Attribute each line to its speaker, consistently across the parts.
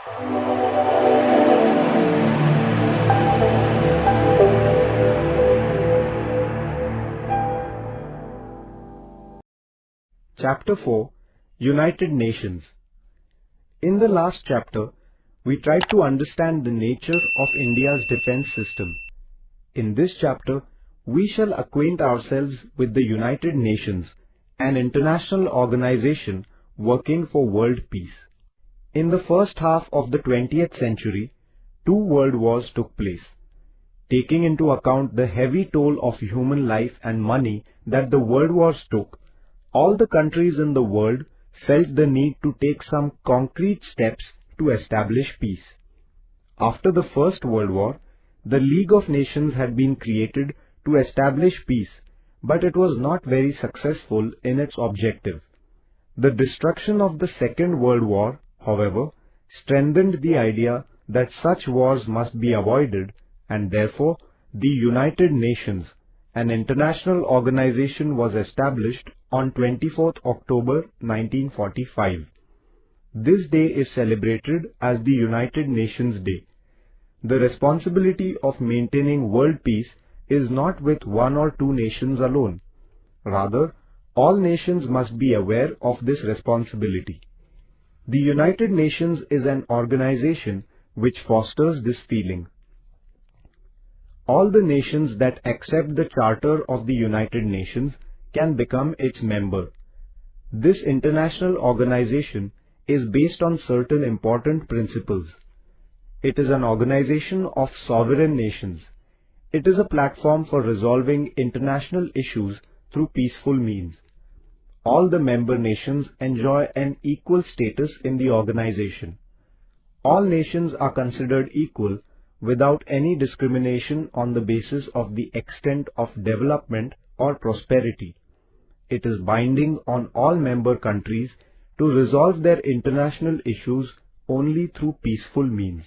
Speaker 1: Chapter 4, United Nations. In the last chapter, we tried to understand the nature of India's defense system. In this chapter, we shall acquaint ourselves with the United Nations, an international organization working for world peace. In the first half of the 20th century, two world wars took place. Taking into account the heavy toll of human life and money that the world wars took, all the countries in the world felt the need to take some concrete steps to establish peace. After the First World War, the League of Nations had been created to establish peace, but it was not very successful in its objective. The destruction of the Second World War, however, strengthened the idea that such wars must be avoided, and therefore the United Nations, an international organization, was established on 24th October 1945. This day is celebrated as the United Nations Day. The responsibility of maintaining world peace is not with one or two nations alone. Rather, all nations must be aware of this responsibility. The United Nations is an organization which fosters this feeling. All the nations that accept the Charter of the United Nations can become its member. This international organization is based on certain important principles. It is an organization of sovereign nations. It is a platform for resolving international issues through peaceful means. All the member nations enjoy an equal status in the organization. All nations are considered equal without any discrimination on the basis of the extent of development or prosperity. It is binding on all member countries to resolve their international issues only through peaceful means.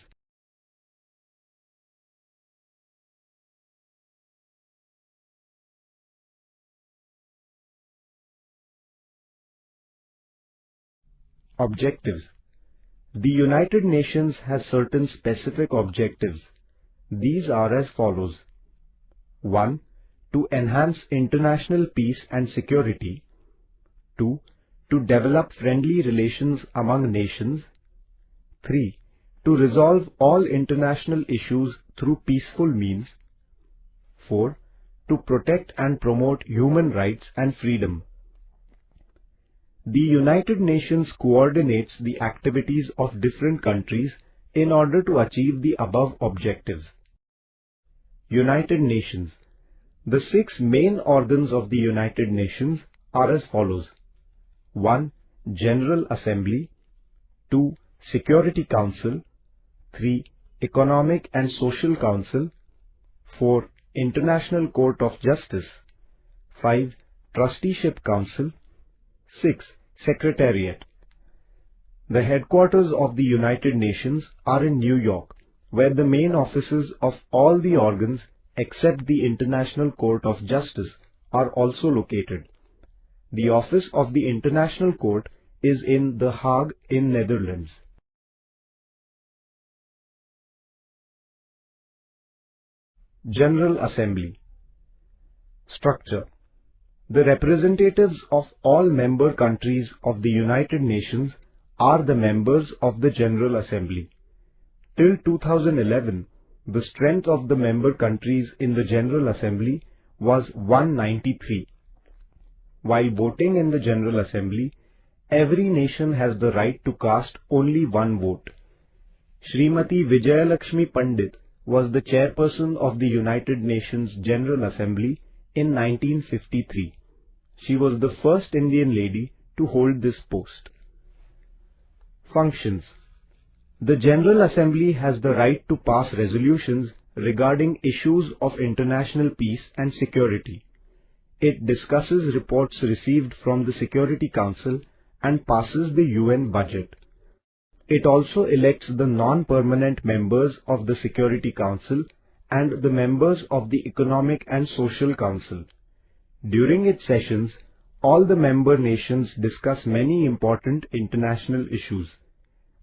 Speaker 1: Objectives. The United Nations has certain specific objectives. These are as follows. 1. To enhance international peace and security. 2. To develop friendly relations among nations. 3. To resolve all international issues through peaceful means. 4. To protect and promote human rights and freedom. The United Nations coordinates the activities of different countries in order to achieve the above objectives. United Nations. The 6 main organs of the United Nations are as follows. 1. General Assembly. 2. Security Council. 3. Economic and Social Council. 4. International Court of Justice. 5. Trusteeship Council. 6. Secretariat. The headquarters of the United Nations are in New York, where the main offices of all the organs except the International Court of Justice are also located. The office of the International Court is in The Hague in Netherlands. General Assembly. Structure. The representatives of all member countries of the United Nations are the members of the General Assembly. Till 2011, the strength of the member countries in the General Assembly was 193. While voting in the General Assembly, every nation has the right to cast only one vote. Srimati Vijayalakshmi Pandit was the chairperson of the United Nations General Assembly in 1953. She was the first Indian lady to hold this post. Functions. The General Assembly has the right to pass resolutions regarding issues of international peace and security. It discusses reports received from the Security Council and passes the UN budget. It also elects the non-permanent members of the Security Council and the members of the Economic and Social Council. During its sessions, all the member nations discuss many important international issues.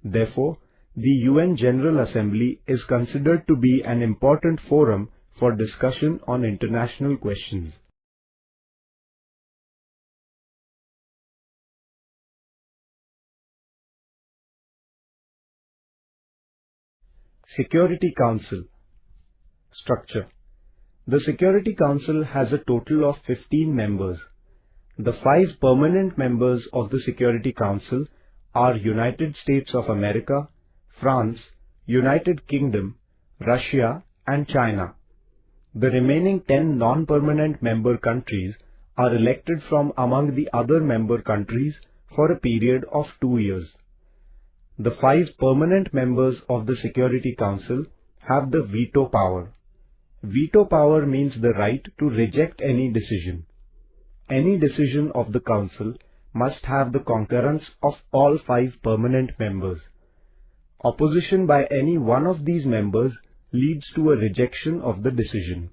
Speaker 1: Therefore, The UN General Assembly is considered to be an important forum for discussion on international questions. Security Council Structure. The Security Council has a total of 15 members. The 5 permanent members of the Security Council are United States of America, France, United Kingdom, Russia and China. The remaining 10 non-permanent member countries are elected from among the other member countries for a period of 2 years. The 5 permanent members of the Security Council have the veto power. Veto power means the right to reject any decision. Any decision of the Council must have the concurrence of all 5 permanent members. Opposition by any one of these members leads to a rejection of the decision.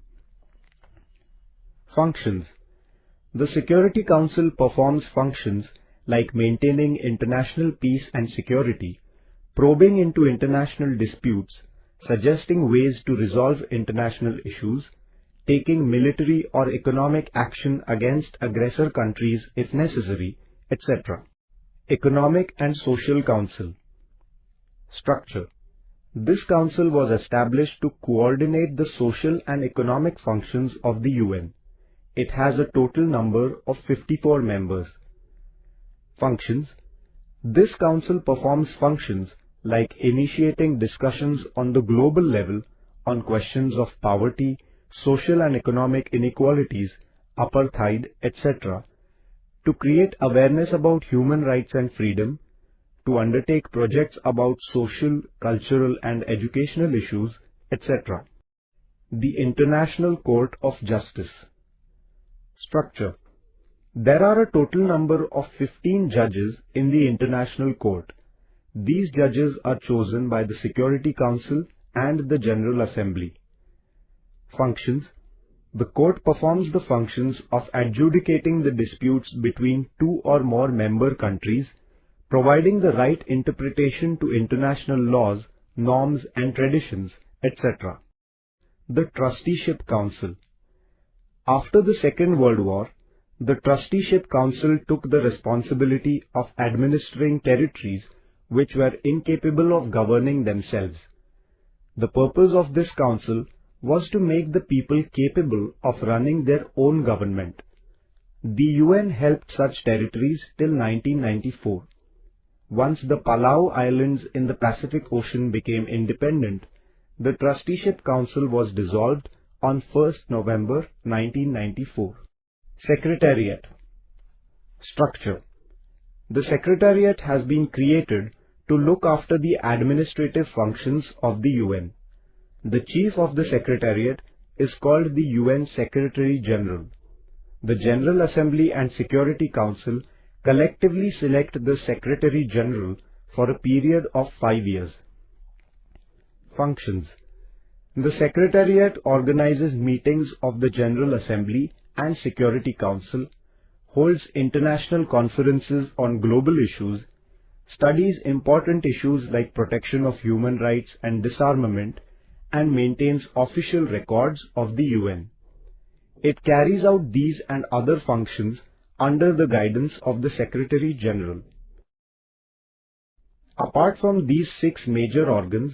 Speaker 1: Functions. The Security Council performs functions like maintaining international peace and security, probing into international disputes, suggesting ways to resolve international issues, taking military or economic action against aggressor countries if necessary, etc. Economic and Social Council Structure. This council was established to coordinate the social and economic functions of the UN. It has a total number of 54 members. Functions. This council performs functions like initiating discussions on the global level on questions of poverty, social and economic inequalities, apartheid, etc., to create awareness about human rights and freedom, to undertake projects about social, cultural and educational issues, etc. The International Court of Justice Structure. There are a total number of 15 judges in the International Court. These judges are chosen by the Security Council and the General Assembly. Functions. The court performs the functions of adjudicating the disputes between 2 or more member countries, providing the right interpretation to international laws, norms and traditions, etc. The Trusteeship Council. After the Second World War, the Trusteeship Council took the responsibility of administering territories which were incapable of governing themselves. The purpose of this council was to make the people capable of running their own government. The UN helped such territories till 1994. Once the Palau Islands in the Pacific Ocean became independent, the Trusteeship Council was dissolved on 1st November 1994. Secretariat Structure. The Secretariat has been created to look after the administrative functions of the UN. The Chief of the Secretariat is called the UN Secretary General. The General Assembly and Security Council collectively select the Secretary General for a period of 5 years. Functions. The Secretariat organizes meetings of the General Assembly and Security Council, holds international conferences on global issues, studies important issues like protection of human rights and disarmament, and maintains official records of the UN. It carries out these and other functions under the guidance of the Secretary General. Apart from these 6 major organs,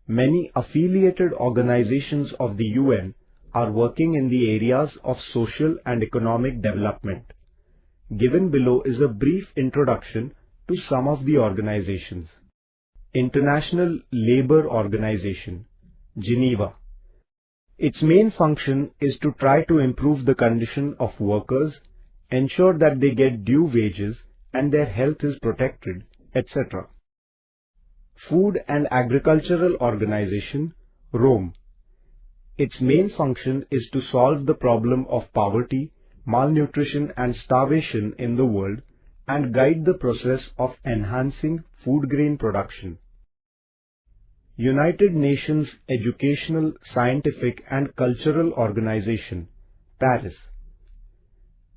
Speaker 1: many affiliated organizations of the UN are working in the areas of social and economic development. Given below is a brief introduction to some of the organizations. International Labour Organization, Geneva. Its main function is to try to improve the condition of workers, ensure that they get due wages and their health is protected, etc. Food and Agricultural Organization, Rome. Its main function is to solve the problem of poverty, malnutrition and starvation in the world and guide the process of enhancing food grain production. United Nations Educational, Scientific and Cultural Organization, Paris.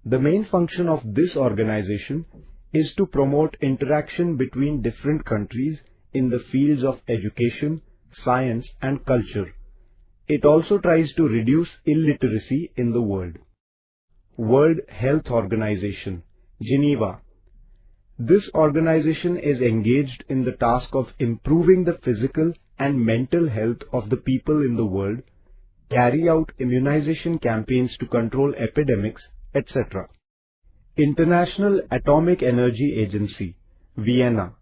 Speaker 1: The main function of this organization is to promote interaction between different countries in the fields of education, science and culture. It also tries to reduce illiteracy in the world. World Health Organization, Geneva. This organization is engaged in the task of improving the physical and mental health of the people in the world, carry out immunization campaigns to control epidemics, etc. International Atomic Energy Agency, Vienna.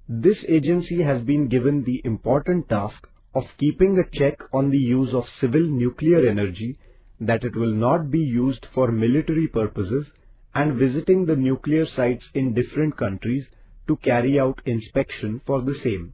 Speaker 1: This agency has been given the important task of keeping a check on the use of civil nuclear energy, that it will not be used for military purposes, and visiting the nuclear sites in different countries to carry out inspection for the same.